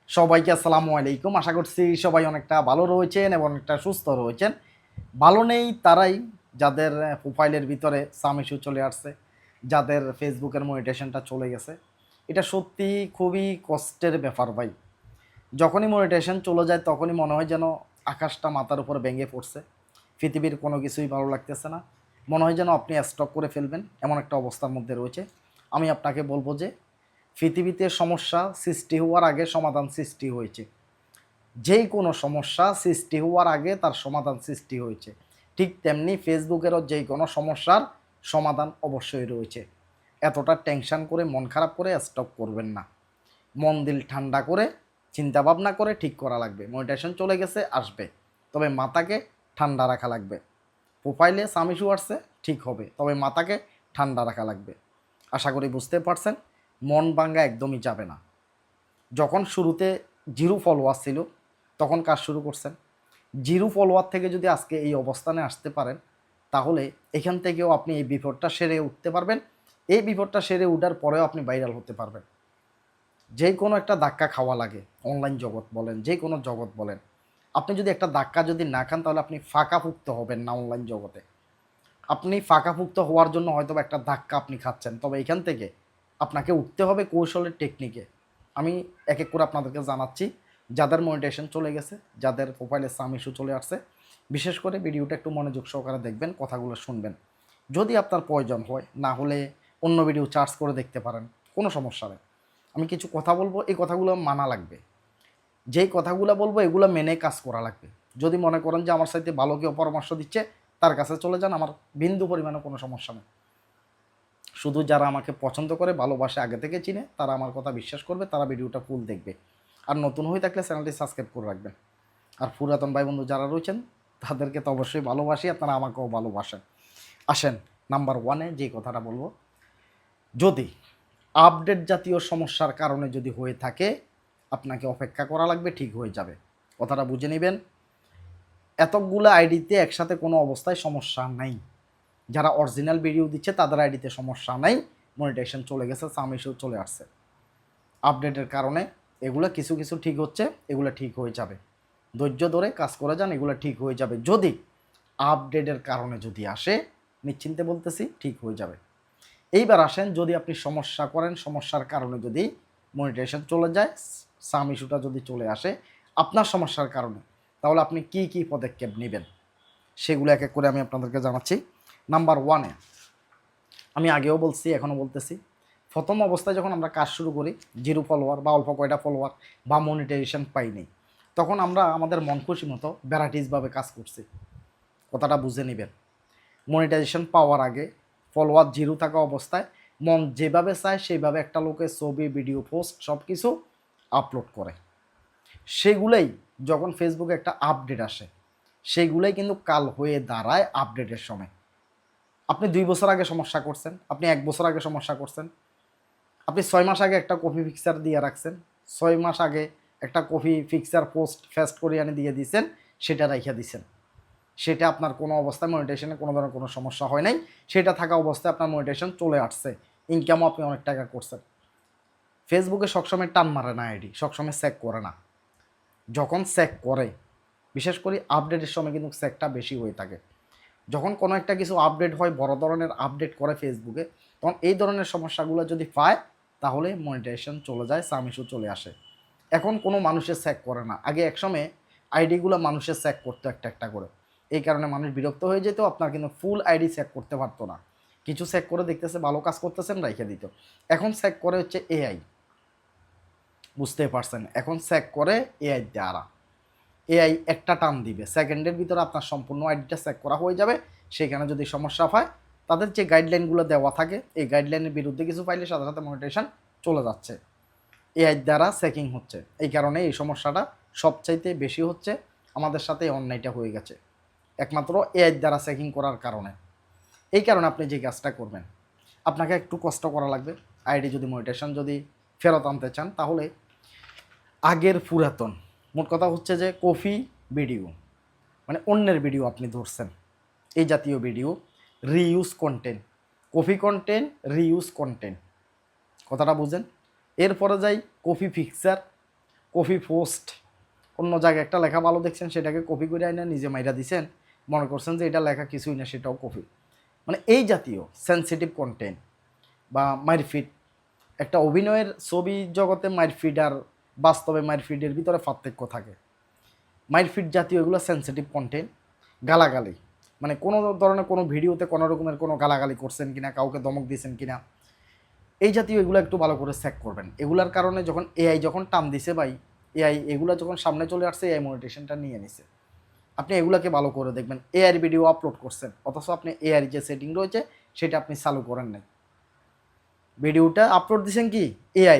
সবাইকে আসসালামু আলাইকুম। আশা করছি সবাই অনেকটা ভালো রয়েছেন এবং অনেকটা সুস্থ রয়েছেন। ভালো নেই তারাই যাদের প্রোফাইলের ভিতরে সাম ইস্যু চলে আসছে, যাদের ফেসবুকের মনিটাইজেশনটা চলে গেছে। এটা সত্যি খুবই কষ্টের ব্যাপার ভাই। যখনই মনিটাইজেশন চলে যায় তখনই মনে হয় যেন আকাশটা মাথার উপর ভেঙে পড়ছে। পৃথিবীর কোনো কিছুই ভালো লাগতেছে না। মনে হয় যেন আপনি স্টক করে ফেলবেন, এমন একটা অবস্থার মধ্যে রয়েছে। আমি আপনাকে বলব যে পৃথিবীতে সমস্যা সৃষ্টি হওয়ার আগে সমাধান সৃষ্টি হয়েছে। যেই কোনো সমস্যা সৃষ্টি হওয়ার আগে তার সমাধান সৃষ্টি হয়েছে। ঠিক তেমনি ফেসবুকেরও যেই কোনো সমস্যার সমাধান অবশ্যই রয়েছে। এতটা টেনশন করে মন খারাপ করে স্টপ করবেন না। মন দিল ঠান্ডা করে চিন্তা ভাবনা করে ঠিক করা লাগবে। মনিটাইজেশন চলে গেছে, আসবে, তবে মাথাকে ঠান্ডা রাখা লাগবে। প্রোফাইলে সাম ইস্যু আসছে, ঠিক হবে, তবে মাথাকে ঠান্ডা রাখা লাগবে। আশা করি বুঝতে পারছেন। মন ভাঙ্গা একদমই যাবে না। যখন শুরুতে জিরো ফলোয়ার ছিল তখন কাজ শুরু করছেন। জিরো ফলোয়ার থেকে যদি আজকে এই অবস্থানে আসতে পারেন, তাহলে এখান থেকেও আপনি এই বিপদটা সেরে উঠতে পারবেন। এই বিপদটা সেরে উঠার পরেও আপনি ভাইরাল হতে পারবেন। যে কোনো একটা ধাক্কা খাওয়া লাগে, অনলাইন জগৎ বলেন, যে কোনো জগৎ বলেন। আপনি যদি একটা ধাক্কা যদি না খান তাহলে আপনি ফাঁকাপুক্ত হবেন না অনলাইন জগতে। আপনি ফাঁকাপুক্ত হওয়ার জন্য হয়তো একটা ধাক্কা আপনি খাচ্ছেন, তবে এখান থেকে আপনাকে উঠতে হবে কৌশলের টেকনিকে। আমি এক এক করে আপনাদেরকে জানাচ্ছি। যাদের মনিটাইজেশন চলে গেছে, যাদের প্রোফাইলে সাম ইস্যু চলে আসছে, বিশেষ করে ভিডিওটা একটু মনোযোগ সহকারে দেখবেন, কথাগুলো শুনবেন। যদি আপনার প্রয়োজন হয়, না হলে অন্য ভিডিও চার্জ করে দেখতে পারেন, কোনো সমস্যা নেই। আমি কিছু কথা বলবো, এই কথাগুলো মানা লাগবে। যেই কথাগুলো বলবো এগুলো মেনে কাজ করা লাগবে। যদি মনে করেন যে আমার সাথে ভালো কেউ পরামর্শ দিচ্ছে, তার কাছে চলে যান, আমার বিন্দু পরিমাণে কোনো সমস্যা নেই। শুধু যারা আমাকে পছন্দ করে, ভালোবাসে, আগে থেকে চিনে, তারা আমার কথা বিশ্বাস করবে, তারা ভিডিওটা ফুল দেখবে। আর নতুন হয়ে থাকলে চ্যানেলটি সাবস্ক্রাইব করে রাখবেন। আর পুরাতন ভাই বন্ধু যারা রয়েছেন তাদেরকে তো অবশ্যই ভালোবাসি, আপনারা আমাকেও ভালোবাসেন। আসেন নাম্বার ওয়ানে যে কথাটা বলবো, যদি আপডেট জাতীয় সমস্যার কারণে যদি হয়ে থাকে, আপনাকে অপেক্ষা করা লাগবে, ঠিক হয়ে যাবে। কথাটা বুঝে নেবেন। এতগুলো আইডিতে একসাথে কোনো অবস্থায় সমস্যা নাই। যারা অরিজিনাল ভিডিও দিচ্ছে তাদের আইডিতে সমস্যা নাই, মনিটাইজেশন চলে গেছে, সাম ইস্যু চলে আসছে। আপডেটের কারণে এগুলো কিছু কিছু ঠিক হচ্ছে, এগুলো ঠিক হয়ে যাবে। ধৈর্য ধরে কাজ করে যান, এগুলো ঠিক হয়ে যাবে। যদি আপডেটের কারণে যদি আসে, নিশ্চিন্তে বলতেছি ঠিক হয়ে যাবে। এইবার আসেন, যদি আপনি সমস্যা করেন, সমস্যার কারণে যদি মনিটাইজেশন চলে যায়, সাম ইস্যুটা যদি চলে আসে আপনার সমস্যার কারণে, তাহলে আপনি কি কি পদক্ষেপ নেবেন সেগুলো এক এক করে আমি আপনাদেরকে জানাচ্ছি। নাম্বার ওয়ানে, আমি আগেও বলছি, এখনও বলতেছি, প্রথম অবস্থায় যখন আমরা কাজ শুরু করি, জিরো ফলোয়ার বা অল্প কয়টা ফলোয়ার বা মনিটাইজেশন পাইনি, তখন আমরা আমাদের মন খুশি মতো ভ্যারাইটিসভাবে কাজ করছি। কথাটা বুঝে নেবেন। মনিটাইজেশন পাওয়ার আগে ফলোয়ার জিরো থাকা অবস্থায় মন যেভাবে চায় সেইভাবে একটা লোকের ছবি, ভিডিও, পোস্ট সব কিছু আপলোড করে। সেগুলোই যখন ফেসবুকে একটা আপডেট আসে, সেগুলোই কিন্তু কাল হয়ে দাঁড়ায় আপডেটের সময়। আপনি 2 বছর আগে সমস্যা করছেন, আপনি 1 বছর আগে সমস্যা করছেন, আপনি 6 মাস আগে একটা কপি ফিক্সার দিয়ে রাখছেন, 6 মাস আগে একটা কপি ফিক্সার পোস্ট ফেস্ট করে আনি দিয়ে দিয়েছেন, সেটা রাইখা দিছেন। সেটা আপনার কোনো অবস্থায় মনিটাইজেশনে কোনো ধরনের কোনো সমস্যা হয় নাই। সেটা থাকা অবস্থায় আপনার মনিটাইজেশন চলে আসছে, ইনকামও আপনি অনেক টাকা করছেন। ফেসবুকে সবসময় টান মারে না আইডি, সবসময় চেক করে না। যখন চেক করে, বিশেষ করে আপডেটের সময় কিন্তু চেকটা বেশি হয়ে থাকে। যখন কোনো একটা কিছু আপডেট হয়, বড় ধরনের আপডেট করে ফেসবুকে, তখন এই ধরনের সমস্যাগুলো যদি পায়, তাহলে মনিটাইজেশন চলে যায়, সাম ইস্যু চলে আসে। এখন কোনো মানুষের চেক করে না। আগে একসময়ে আইডিগুলো মানুষের চেক করতো একটা একটা করে। এই কারণে মানুষ বিরক্ত হয়ে যেত, আপনার কিন্তু ফুল আইডি চেক করতে পারতো না। কিছু চেক করে দেখতেছে ভালো কাজ করতেছেন, রাইখে দিত। এখন চেক করে হচ্ছে এআই। বুঝতে পারছেন? এখন চেক করে এআই দ্বারা। এআই একটা টান দিবে, সেকেন্ডের ভিতরে আপনার সম্পূর্ণ আইডিটা চেক করা হয়ে যাবে। সেখানে যদি সমস্যা হয়, তাদের যে গাইডলাইনগুলো দেওয়া থাকে, এই গাইডলাইনের বিরুদ্ধে কিছু পাইলে সাথে সাথে মনিটাইজেশন চলে যাচ্ছে। এআই দ্বারা চেকিং হচ্ছে। এই কারণে এই সমস্যাটা সবচাইতে বেশি হচ্ছে। আমাদের সাথে এই অন্যায়টা হয়ে গেছে একমাত্র এআই দ্বারা চেকিং করার কারণে। এই কারণে আপনি যে কাজটা করবেন, আপনাকে একটু কষ্ট করা লাগবে। আইডি যদি মনিটাইজেশন যদি ফেরত আনতে চান, তাহলে আগের পুরাতন, মোট কথা হচ্ছে যে কপি ভিডিও, মানে অন্যের ভিডিও আপনি ধরছেন, এই জাতীয় video, reuse content, copy content, reuse content, কথাটা বুঝেন। এরপরে যাই কপি পিকচার, কপি পোস্ট, অন্য জায়গায় একটা লেখা ভালো দেখছেন সেটাকে কপি করে আইনা নিজে মাইরা দিছেন, মনে করছেন যে এটা লেখা কিছুই না, সেটাও কপি। মানে এই জাতীয় সেন্সিটিভ কন্টেন্ট বা মারপিট, একটা অভিনয়ের ছবি জগতে মারপিট আর বাস্তবে মারপিটের ভিতরে পার্থক্য থাকে। মারপিট জাতীয় এগুলো সেন্সিটিভ কন্টেন্ট, গালাগালি, মানে কোনো ধরনের কোনো ভিডিওতে কোনো রকমের কোনো গালাগালি করছেন কিনা, কাউকে ধমক দিয়েছেন কিনা, এই জাতীয় এগুলো একটু ভালো করে চেক করবেন। এগুলার কারণে যখন এআই যখন টান দিছে ভাই, এআই এগুলো যখন সামনে চলে আসছে, এআই মনিটেশনটা নিয়ে নিছে। আপনি এগুলোকে ভালো করে দেখবেন। এআই ভিডিও আপলোড করছেন অথচ আপনি এআই যে সেটিং রয়েছে সেটা আপনি চালু করেন নাই, ভিডিওটা আপলোড দিয়েছেন কি এআই,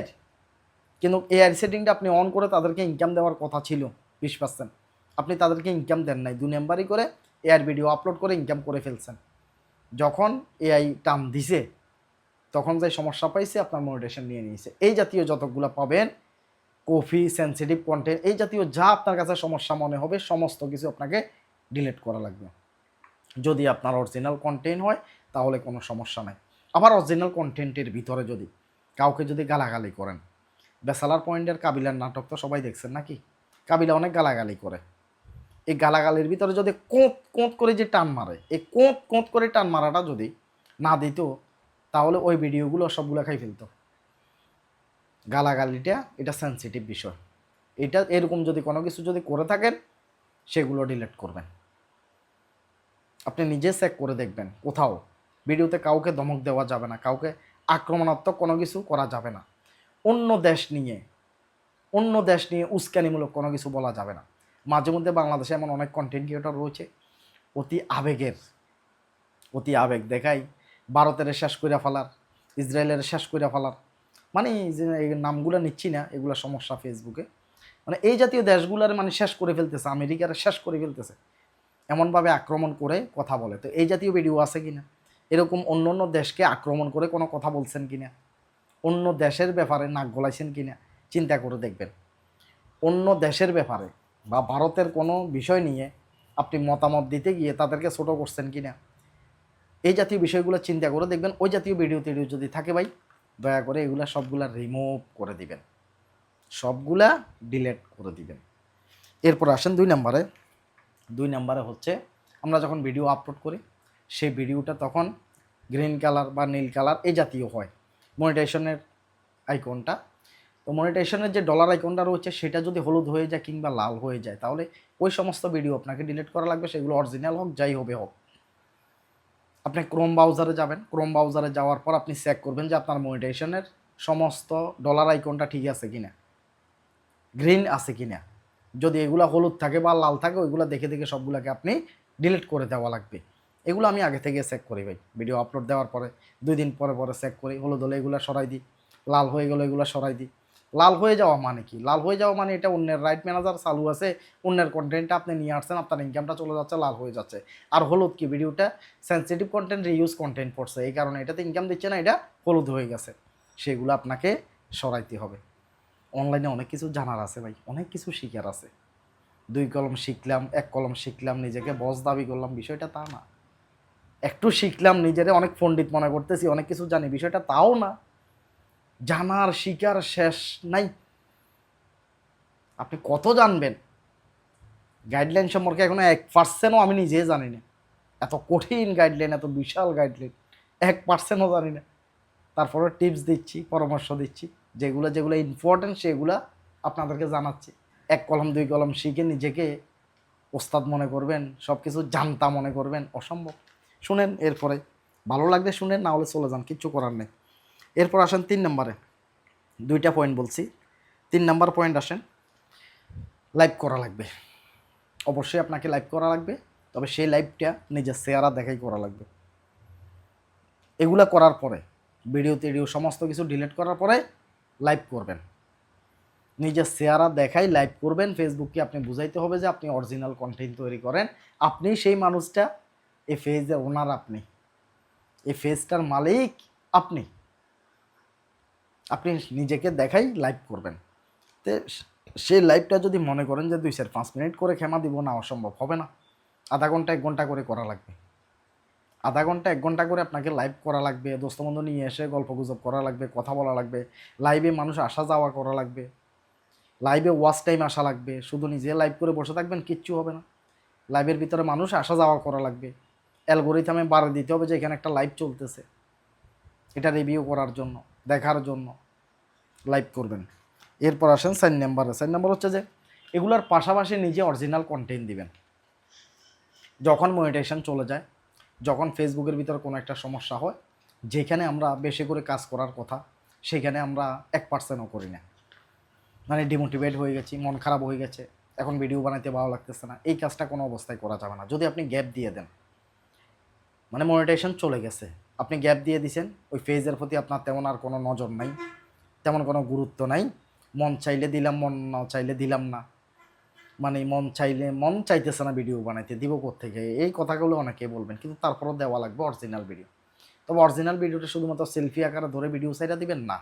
কিন্তু এআই সেটিংটা আপনি অন করে তাদেরকে ইনকাম দেওয়ার কথা ছিল 20%, আপনি তাদেরকে ইনকাম দেন নাই, 2 নাম্বারই করে এআই ভিডিও আপলোড করে ইনকাম করে ফেলছেন। যখন এআই টান দিছে তখন যে সমস্যা পাইছে আপনার মনিটেশন নিয়ে নিয়েছে। এই জাতীয় যতগুলো পাবেন কপি, সেন্সিটিভ কন্টেন্ট, এই জাতীয় যা আপনার কাছে সমস্যা মনে হবে সমস্ত কিছু আপনাকে ডিলিট করা লাগবে। যদি আপনার অরিজিনাল কন্টেন্ট হয় তাহলে কোনো সমস্যা নাই। আবার অরিজিনাল কন্টেন্টের ভিতরে যদি কাউকে যদি গালাগালি করেন, ব্যাচেলার পয়েন্টের কাবিলার নাটক তো সবাই দেখছেন নাকি, কাবিলা অনেক গালাগালি করে, এই গালাগালির ভিতরে যদি কোঁত কোঁত করে যে টান মারে, এই কোঁত কোঁত করে টান মারাটা যদি না দিত তাহলে ওই ভিডিওগুলো সবগুলো খাই ফেলতো। গালাগালিটা এটা সেন্সিটিভ বিষয়, এটা এরকম যদি কোনো কিছু যদি করে থাকেন সেগুলো ডিলিট করবেন। আপনি নিজে চেক করে দেখবেন, কোথাও ভিডিওতে কাউকে ধমক দেওয়া যাবে না, কাউকে আক্রমণাত্মক কোনো কিছু করা যাবে না, অন্য দেশ নিয়ে উস্কানিমূলক কোনো কিছু বলা যাবে না। মাঝে মধ্যে বাংলাদেশে এমন অনেক কন্টেন্ট ক্রিয়েটর রয়েছে অতি আবেগ দেখাই, ভারতের শেষ করে ফেলার, ইসরায়েলের শেষ করে ফেলার, মানে যে এই নামগুলো নিচ্ছি না, এগুলো সমস্যা ফেসবুকে, মানে এই জাতীয় দেশগুলোর মানে শেষ করে ফেলতেছে, আমেরিকার শেষ করে ফেলতেছে, এমনভাবে আক্রমণ করে কথা বলে। তো এই জাতীয় ভিডিও আছে কিনা, এরকম অন্য অন্য দেশকে আক্রমণ করে কোনো কথা বলছেন কিনা, অন্য দেশের ব্যাপারে নাক গলাইছেন কিনা চিন্তা করে দেখবেন। অন্য দেশের ব্যাপারে বা ভারতের কোনো বিষয় নিয়ে আপনি মতামত দিতে গিয়ে তাদেরকে ছোটো করছেন কিনা, এই জাতীয় বিষয়গুলো চিন্তা করে দেখবেন। ওই জাতীয় ভিডিও যদি থাকে ভাই, দয়া করে এগুলা সবগুলা রিমুভ করে দিবেন, সবগুলা ডিলিট করে দিবেন। এরপর আসেন 2 নাম্বারে। 2 নাম্বারে হচ্ছে আমরা যখন ভিডিও আপলোড করি সেই ভিডিওটা তখন গ্রিন কালার বা নীল কালার এই জাতীয় হয় মনিটাইজেশনের আইকনটা। তো মনিটাইজেশনের যে ডলার আইকনটা রয়েছে সেটা যদি হলুদ হয়ে যায় কিংবা লাল হয়ে যায় তাহলে ওই সমস্ত ভিডিও আপনাকে ডিলিট করা লাগবে, সেগুলো অরিজিনাল হোক যাই হবে হোক। আপনি ক্রোম ব্রাউজারে যাবেন, ক্রোম ব্রাউজারে যাওয়ার পর আপনি চেক করবেন যে আপনার মনিটাইজেশনের সমস্ত ডলার আইকনটা ঠিক আছে কিনা, গ্রিন আছে কিনা। যদি এগুলো হলুদ থাকে বা লাল থাকে ওইগুলো দেখে দেখে সবগুলোকে আপনি ডিলিট করে দেওয়া লাগবে। এগুলো আমি আগে থেকে চেক করি ভাই, ভিডিও আপলোড দেওয়ার পরে 2 দিন পরে পরে চেক করি, হলুদ হলে এগুলো সরাই দিই, লাল হয়ে গেলে এগুলো সরাই দিই। লাল হয়ে যাওয়া মানে কি, লাল হয়ে যাওয়া মানে এটা অন্যের রাইট ম্যানেজার চালু আছে, অন্যের কন্টেন্টটা আপনি নিয়ে আসছেন, আপনার ইনকামটা চলে যাচ্ছে, লাল হয়ে যাচ্ছে। আর হলুদ কি, ভিডিওটা সেন্সিটিভ কন্টেন্ট, রিইউজ কন্টেন্ট পড়ছে, এই কারণে এটাতে ইনকাম দিচ্ছে না, এটা হলুদ হয়ে গেছে, সেগুলো আপনাকে সরাইতে হবে। অনলাইনে অনেক কিছু জানার আছে ভাই, অনেক কিছু শিখার আছে। 2 কলম শিখলাম, 1 কলম শিখলাম, নিজেকে বস দাবি করলাম, বিষয়টা তা না। একটু শিখলাম, নিজেরে অনেক পণ্ডিত মনে করতেছি, অনেক কিছু জানি, বিষয়টা তাও না। জানার শিকার শেষ নাই। আপনি কত জানবেন গাইডলাইন সম্পর্কে, এখনো 1%ও আমি নিজে জানি না। এত কঠিন গাইডলাইন, এত বিশাল গাইডলাইন, 1%ও জানি না। তারপরে টিপস দিচ্ছি, পরামর্শ দিচ্ছি, যেগুলো যেগুলো ইম্পর্টেন্ট সেগুলো আপনাদেরকে জানাচ্ছি। 1 কলম 2 কলম শিখে নিজেকে ওস্তাদ মনে করবেন, সব কিছু জানতা মনে করবেন, অসম্ভব। শুনেন, এরপরে ভালো লাগলে শুনেন, না হলে চলে যান, কিচ্ছু করার নেই। এরপর আসেন 3 নম্বরে, 2টা পয়েন্ট বলছি, 3 নম্বর পয়েন্ট আসেন, লাইভ করা লাগবে। অবশ্যই আপনাকে লাইভ করা লাগবে, তবে সেই লাইভটা নিজের চেহারা দেখাই করা লাগবে। এগুলা করার পরে ভিডিও সমস্ত কিছু ডিলিট করার পরে লাইভ করবেন, নিজের চেহারা দেখাই লাইভ করবেন। ফেসবুককে আপনি বুঝাইতে হবে যে আপনি অরিজিনাল কন্টেন্ট তৈরি করেন, আপনি সেই মানুষটা, এই ফেজের ওনার আপনি, এই ফেজটার মালিক আপনি। আপনি নিজেকে দেখাই লাইভ করবেন। তো সেই লাইভটা যদি মনে করেন যে 2-4-5 মিনিট করে ক্ষমা দিব, না, অসম্ভব, হবে না। আধা ঘন্টা 1 ঘন্টা করে করা লাগবে, আধা ঘন্টা 1 ঘন্টা করে আপনাকে লাইভ করা লাগবে। দোস্ত বন্ধু নিয়ে এসে গল্প গুজব করা লাগবে, কথা বলা লাগবে, লাইভে মানুষ আসা যাওয়া করা লাগবে। লাইভে ওয়াচ টাইম আসা লাগবে, শুধু নিজে লাইভ করে বসে থাকবেন কিচ্ছু হবে না। লাইভের ভিতরে মানুষ আসা যাওয়া করা লাগবে, অ্যালগোরিথামে বাড়ে দিতে হবে যে এখানে একটা লাইভ চলতেছে, এটা রিভিউ করার জন্য, দেখার জন্য লাইভ করবেন। এরপর আসেন 4 নাম্বারে। 4 নাম্বার হচ্ছে যে এগুলার পাশাপাশি নিজে অরিজিনাল কন্টেন্ট দিবেন। যখন মনিটাইজেশন চলে যায়, যখন ফেসবুকের ভিতরে কোনো একটা সমস্যা হয়, যেখানে আমরা বেশি করে কাজ করার কথা সেখানে আমরা 1%ও করি না, মানে ডিমোটিভেট হয়ে গেছি, মন খারাপ হয়ে গেছে, এখন ভিডিও বানাইতে ভালো লাগতেছে না, এই কাজটা কোনো অবস্থায় করা যাবে না। যদি আপনি গ্যাপ দিয়ে দেন, মানে মনিটাইজেশন চলে গেছে, আপনি গ্যাপ দিয়ে দিছেন, ওই পেজের প্রতি আপনার তেমন আর কোনো নজর নাই, তেমন কোনো গুরুত্ব নাই, মন চাইলে দিলাম, মন না চাইলে দিলাম না, মানে মন চাইতেছে না ভিডিও বানাইতে, দিব কোত্থেকে, এই কথাগুলো অনেকে বলবেন, কিন্তু তারপরও দেওয়া লাগবে অরিজিনাল ভিডিও। তবে অরিজিনাল ভিডিওটা শুধুমাত্র সেলফি আকারে ধরে ভিডিও সাইডা দিবেন না,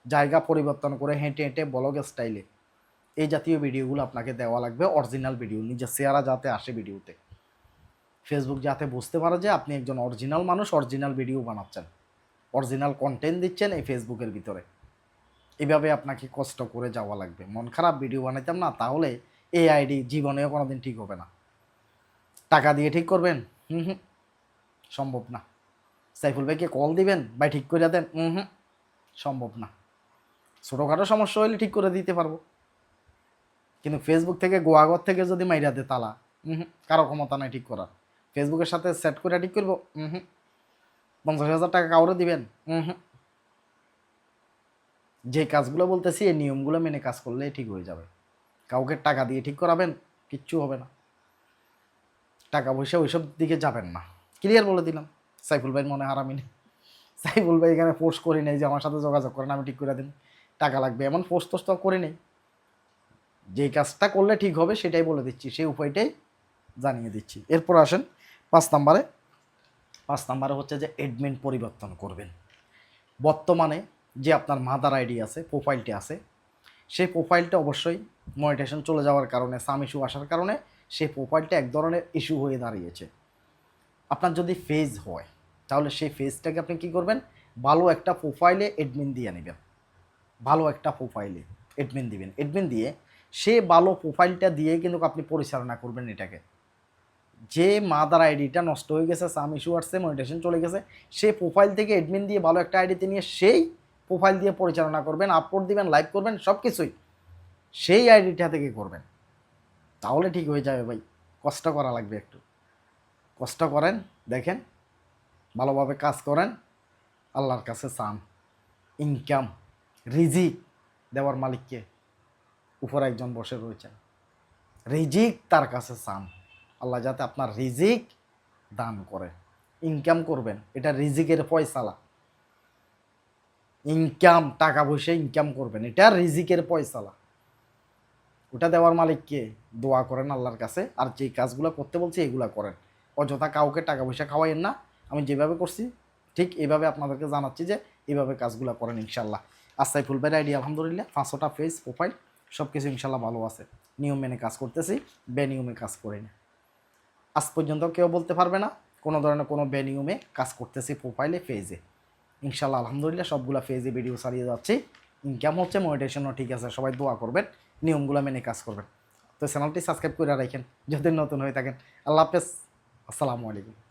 জায়গা পরিবর্তন করে হেঁটে হেঁটে ব্লগ স্টাইলে এই জাতীয় ভিডিওগুলো আপনাকে দেওয়া লাগবে, অরিজিনাল ভিডিও, নিজের চেহারা যাতে আসে ভিডিওতে, ফেসবুক যাতে বুঝতে পারে যে আপনি একজন অরিজিনাল মানুষ, অরিজিনাল ভিডিও বানাচ্ছেন, অরিজিনাল কন্টেন্ট দিচ্ছেন এই ফেসবুকের ভিতরে। এভাবে আপনাকে কষ্ট করে যাওয়া লাগবে। মন খারাপ ভিডিও বানাইতাম না, তাহলে এই আইডি জীবনেও কোনো দিন ঠিক হবে না। টাকা দিয়ে ঠিক করবেন? হুম, সম্ভব না। সাইফুল ভাইকে কল দিবেন, ভাই ঠিক করে দেন? সম্ভব না। ছোটোখাটো সমস্যা হলে ঠিক করে দিতে পারবো, কিন্তু ফেসবুক থেকে গোয়াগর থেকে যদি মাইরা দে তালা, কারো ক্ষমতা নাই ঠিক করার। ফেসবুকের সাথে সেট করে ঠিক করবো? 50,000 টাকা কাউরে দিবেন? যে কাজগুলো বলতেছি এই নিয়মগুলো মেনে কাজ করলে ঠিক হয়ে যাবে। কাউকে টাকা দিয়ে ঠিক করাবেন? কিচ্ছু হবে না। টাকা পয়সা ওইসব দিকে যাবেন না, ক্লিয়ার বলে দিলাম। সাইফুল ভাইয়ের মনে হারামি নেই, সাইফুল ভাই এখানে পোস্ট করি নেই যে আমার সাথে যোগাযোগ করেন আমি ঠিক করে দিন, টাকা লাগবে, এমন পোস্ট টোস্ট করি নেই। যেই কাজটা করলে ঠিক হবে সেটাই বলে দিচ্ছি, সেই উপায়টাই জানিয়ে দিচ্ছি। এরপর আসেন 5 নাম্বারে। 5 নাম্বারে হচ্ছে যে অ্যাডমিন পরিবর্তন করবেন। বর্তমানে যে আপনার মাদার আইডি আছে, প্রোফাইলটি আছে, সেই প্রোফাইলটা অবশ্যই মনিটাইজেশন চলে যাওয়ার কারণে, সাম ইস্যু আসার কারণে সেই প্রোফাইলটা এক ধরনের ইস্যু হয়ে দাঁড়িয়েছে। আপনার যদি ফেজ হয় তাহলে সেই ফেজটাকে আপনি কী করবেন, ভালো একটা প্রোফাইলে অ্যাডমিন দিয়ে নেবেন, ভালো একটা প্রোফাইলে অ্যাডমিন দিবেন, অ্যাডমিন দিয়ে সে ভালো প্রোফাইলটা দিয়ে কিন্তু আপনি পরিচালনা করবেন এটাকে। যে মাদার আইডিটা নষ্ট হয়ে গেছে, সাম ইস্যু আসছে, মনিটাইজেশন চলে গেছে, সেই প্রোফাইল থেকে অ্যাডমিন দিয়ে ভালো একটা আইডিতে নিয়ে সেই প্রোফাইল দিয়ে পরিচালনা করবেন, আপলোড দিবেন, লাইভ করবেন, সব কিছুই সেই আইডিটা থেকে করবেন, তাহলে ঠিক হয়ে যাবে ভাই। কষ্ট করা লাগবে, একটু কষ্ট করেন, দেখেন, ভালোভাবে কাজ করেন, আল্লাহর কাছে চান ইনকাম, রিজিক দেওয়ার মালিককে, উপরে একজন বসে রয়েছেন, রিজিক তার কাছে চান, আল্লাহ যাতে আপনার রিজিক দান করে। ইনকাম করবেন, এটা রিজিকের ফয়সালা, ইনকাম, টাকা পয়সা ইনকাম করবেন, এটা রিজিকের ফয়সালা, ওটা দেওয়ার মালিককে। দোয়া করেন আল্লাহর কাছে, আর যে কাজগুলো করতে বলছি এগুলো করেন, অযথা কাউকে টাকা পয়সা খাওয়াইয়েন না। আমি যেভাবে করছি ঠিক এইভাবে আপনাদেরকে জানাচ্ছি যে এইভাবে কাজগুলো করেন ইনশাল্লাহ। আর সাইফুল ভাইয়ের আইডি আলহামদুলিল্লাহ 500টা ফেস প্রোফাইল, সব কিছু ইনশাল্লাহ ভালো আছে, নিয়ম মেনে কাজ করতেছি, বেনিয়মে কাজ করি না। আজ পর্যন্ত কেউ বলতে পারবে না কোনো ধরনের কোনো বেনিয়মে কাজ করতেছি প্রোফাইলে, ফেজে। ইনশাল্লাহ আলহামদুলিল্লাহ সবগুলো ফেজে ভিডিও চালিয়ে যাচ্ছি, ইনকাম হচ্ছে, মনিটাইজেশনও ঠিক আছে। সবাই দোয়া করবেন, নিয়মগুলো মেনে কাজ করবেন। তো চ্যানেলটি সাবস্ক্রাইব করে রাখেন যদি নতুন হয়ে থাকেন। আল্লাহ হাফেজ, আসসালামু আলাইকুম।